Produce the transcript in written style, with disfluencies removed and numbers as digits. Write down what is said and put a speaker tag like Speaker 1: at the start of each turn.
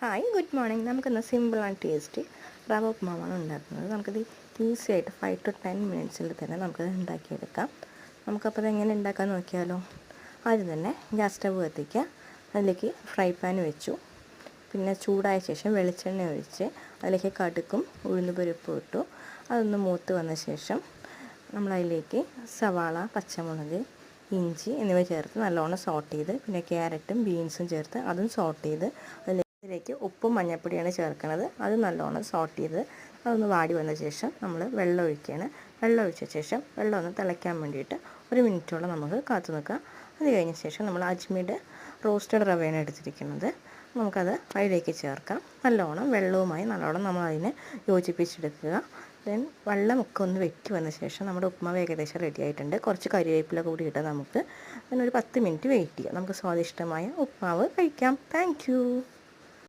Speaker 1: Hi, good morning. നമുക്കിന്ന് simple and tasty റവ ഉപ്മാവാണ് ഉണ്ടാക്കുന്നത്. നമുക്കിത് ഈസി ആയിട്ട് 5 to 10 മിനിറ്റ്സിൽ തന്നെ നമുക്കത് ഉണ്ടാക്കിയെടുക്കാം. നമുക്കപ്പോൾ അതെങ്ങനെ ഉണ്ടാക്കാൻ നോക്കിയാലോ. ആദ്യം തന്നെ ഗ്യാസ് സ്റ്റവ് കത്തിക്കുക. അതിലേക്ക് ഫ്രൈ പാൻ വെച്ചു. പിന്നെ ചൂടായ ശേഷം വെളിച്ചെണ്ണ ഒഴിച്ച് അതിലേക്ക് കടുകും ഉഴുന്നുപരിപ്പും ഇട്ടു. അതൊന്ന് മൂത്ത് വന്ന ശേഷം നമ്മളതിലേക്ക് സവാള, പച്ചമുളക്, ഇഞ്ചി എന്നിവ ചേർത്ത് നല്ലോണം സോട്ട് ചെയ്ത്, പിന്നെ ക്യാരറ്റും ബീൻസും ചേർത്ത് അതും സോട്ട് ചെയ്ത് ഇതിലേക്ക് ഉപ്പും മഞ്ഞൾപ്പൊടിയാണ് ചേർക്കുന്നത്. അത് നല്ലോണം സോട്ട് ചെയ്ത് അതൊന്ന് വാടി വന്ന ശേഷം നമ്മൾ വെള്ളം ഒഴിക്കുകയാണ്. വെള്ളം ഒഴിച്ച ശേഷം വെള്ളം ഒന്ന് തിളയ്ക്കാൻ വേണ്ടിയിട്ട് 1 മിനിറ്റോളം നമുക്ക് കാത്തു നിൽക്കാം. അത് കഴിഞ്ഞ ശേഷം നമ്മൾ അജ്മീഡ് റോസ്റ്റഡ് റവയാണ് എടുത്തിരിക്കുന്നത്. നമുക്കത് അതിലേക്ക് ചേർക്കാം. നല്ലോണം വെള്ളവുമായി നല്ലോണം നമ്മൾ അതിനെ യോജിപ്പിച്ചെടുക്കുക. ദെൻ വെള്ളമൊക്കെ ഒന്ന് വെറ്റി വന്ന ശേഷം നമ്മുടെ ഉപ്മാവ് ഏകദേശം റെഡി ആയിട്ടുണ്ട്. കുറച്ച് കരിവേപ്പില കൂടി ഇട്ട് നമുക്ക് അതിനൊരു 10 മിനിറ്റ് വെയിറ്റ് ചെയ്യാം. നമുക്ക് സ്വാദിഷ്ടമായ ഉപ്മാവ് കഴിക്കാം. Thank you.